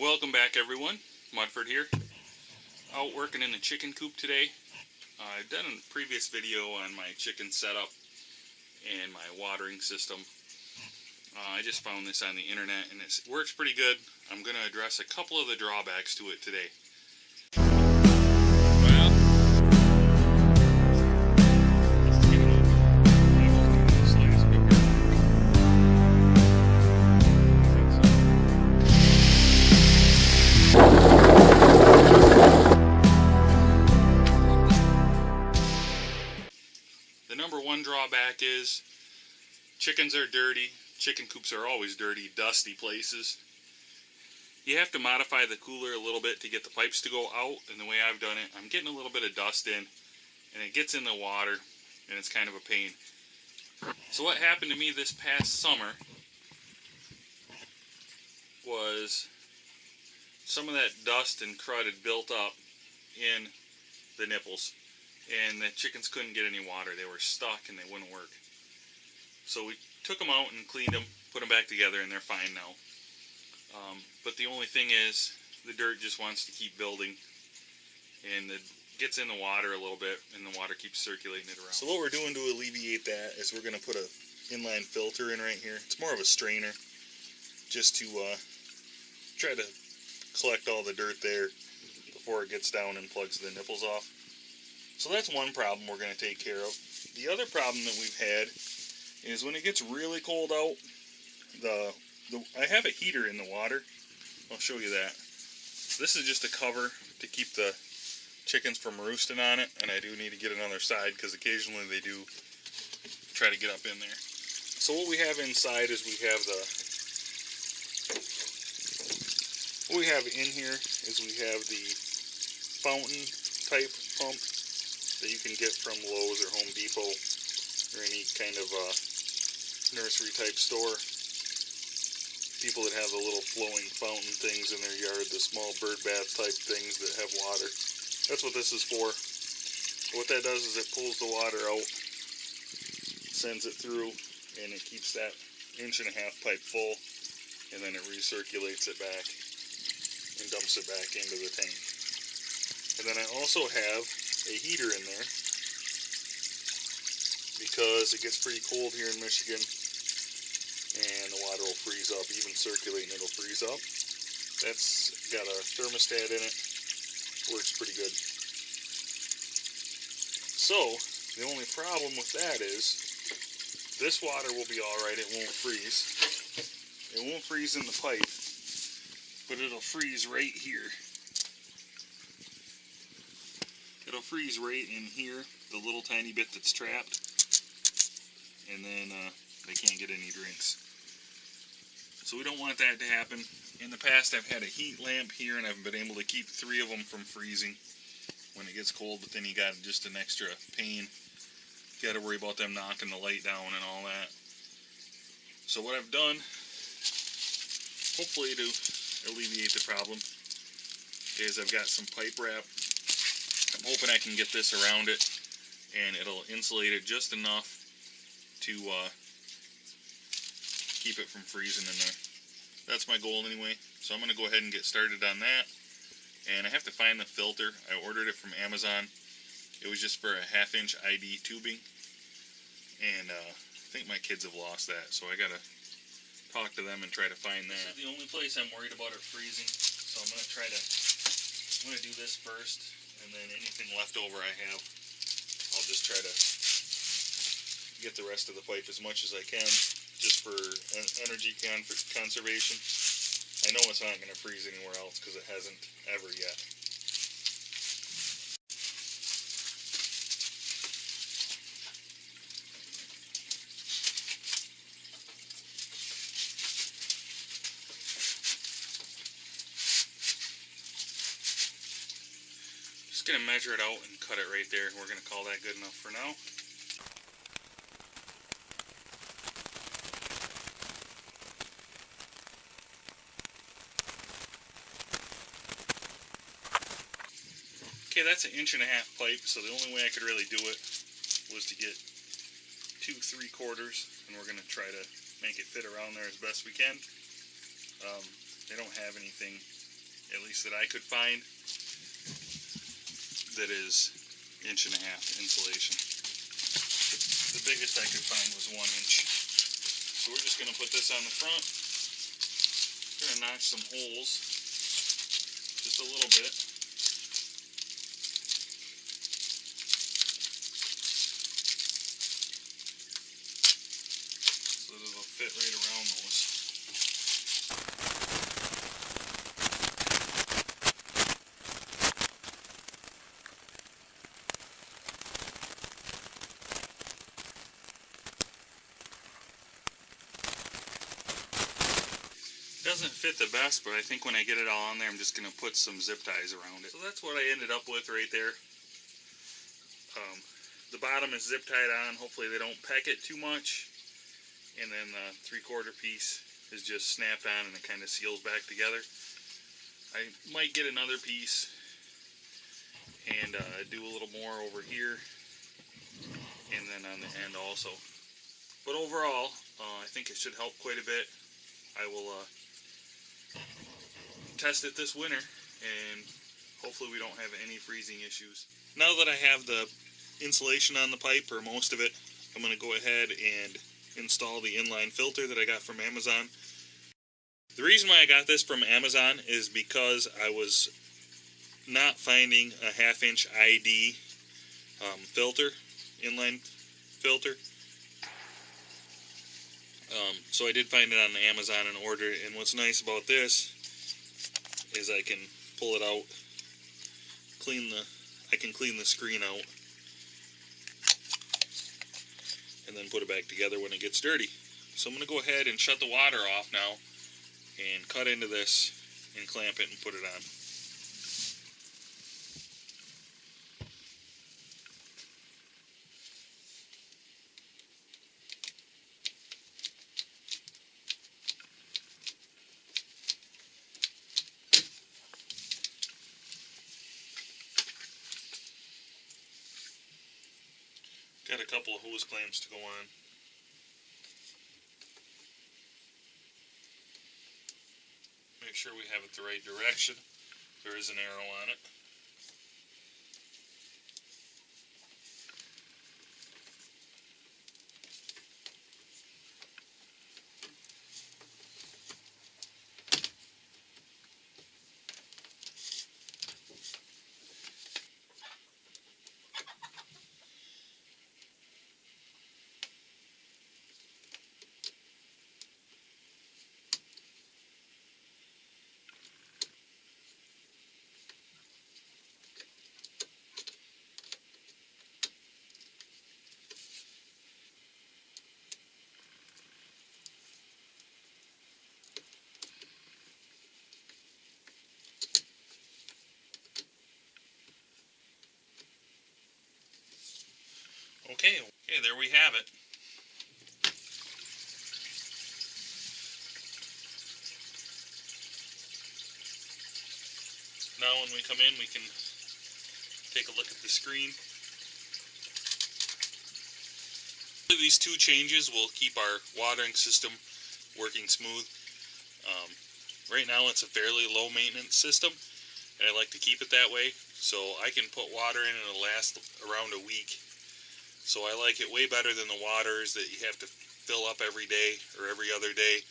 Welcome back, everyone. Mudford here. Out working in the chicken coop today. I've done a previous video on my chicken setup and my watering system. I just found this on the internet and it works pretty good. I'm going to address a couple of the drawbacks to it today. The number one drawback is chickens are dirty. Chicken coops are always dirty, dusty places. You have to modify the cooler a little bit to get the pipes to go out, and the way I've done it, I'm getting a little bit of dust in, and it gets in the water, and it's kind of a pain. So what happened to me this past summer was some of that dust and crud had built up in the nipples, and the chickens couldn't get any water. They were stuck and they wouldn't work. So we took them out and cleaned them, put them back together, and they're fine now. But the only thing is, the dirt just wants to keep building, and it gets in the water a little bit, and the water keeps circulating it around. So what we're doing to alleviate that is we're going to put an inline filter in right here. It's more of a strainer, just to try to collect all the dirt there before it gets down and plugs the nipples off. So that's one problem we're going to take care of. The other problem that we've had is when it gets really cold out, I have a heater in the water. I'll show you that. This is just a cover to keep the chickens from roosting on it, and I do need to get it on their side because occasionally they do try to get up in there. So what we have inside is we have the fountain type pump that you can get from Lowe's or Home Depot or any kind of nursery type store. People that have the little flowing fountain things in their yard, the small bird bath type things that have water. That's what this is for. What that does is it pulls the water out, sends it through, and it keeps that 1.5 inch pipe full, and then it recirculates it back and dumps it back into the tank. And then I also have a heater in there because it gets pretty cold here in Michigan, and the water will freeze up. Even circulating, it'll freeze up. That's got a thermostat in it. Works pretty good. So the only problem with that is this water will be alright. It won't freeze. It won't freeze in the pipe, but it'll freeze right here. It'll freeze right in here, the little tiny bit that's trapped, and then they can't get any drinks. So we don't want that to happen. In the past I've had a heat lamp here, and I've been able to keep 3 of them from freezing when it gets cold, but then you got just an extra pain. You got to worry about them knocking the light down and all that. So what I've done, hopefully to alleviate the problem, is I've got some pipe wrap. I'm hoping I can get this around it, and it'll insulate it just enough to keep it from freezing in there. That's my goal anyway. So I'm going to go ahead and get started on that. And I have to find the filter. I ordered it from Amazon. It was just for a 1/2 inch ID tubing. And I think my kids have lost that, so I got to talk to them and try to find that. This is the only place I'm worried about it freezing. So I'm going to do this first. And then anything left over I have, I'll just try to get the rest of the pipe as much as I can, just for energy conservation. I know it's not going to freeze anywhere else because it hasn't ever yet. Just going to measure it out and cut it right there. We're going to call that good enough for now. Okay, that's an 1.5 inch pipe, so the only way I could really do it was to get 2 3/4, and we're going to try to make it fit around there as best we can. They don't have anything at least that I could find, that is 1.5 inch insulation. The biggest I could find was 1 inch. So we're just going to put this on the front. We're going to notch some holes just a little bit. So that it'll fit right around those. Doesn't fit the best, but I think when I get it all on there, I'm just going to put some zip ties around it. So that's what I ended up with right there. The bottom is zip tied on. Hopefully they don't peck it too much. And then the 3/4 piece is just snapped on and it kind of seals back together. I might get another piece and do a little more over here and then on the end also. But overall, I think it should help quite a bit. I will test it this winter and hopefully we don't have any freezing issues. Now that I have the insulation on the pipe, or most of it, I'm going to go ahead and install the inline filter that I got from Amazon. The reason why I got this from Amazon is because I was not finding a 1/2 inch ID filter, inline filter. So I did find it on Amazon and ordered it, and what's nice about this is I can pull it out, I can clean the screen out, and then put it back together when it gets dirty. So I'm going to go ahead and shut the water off now, and cut into this, and clamp it and put it on. Got a couple of hose clamps to go on. Make sure we have it the right direction. There is an arrow on it. Okay, there we have it. Now when we come in, we can take a look at the screen. These two changes will keep our watering system working smooth. Right now it's a fairly low maintenance system, and I like to keep it that way, so I can put water in and it'll last around a week. So I like it way better than the waters that you have to fill up every day or every other day.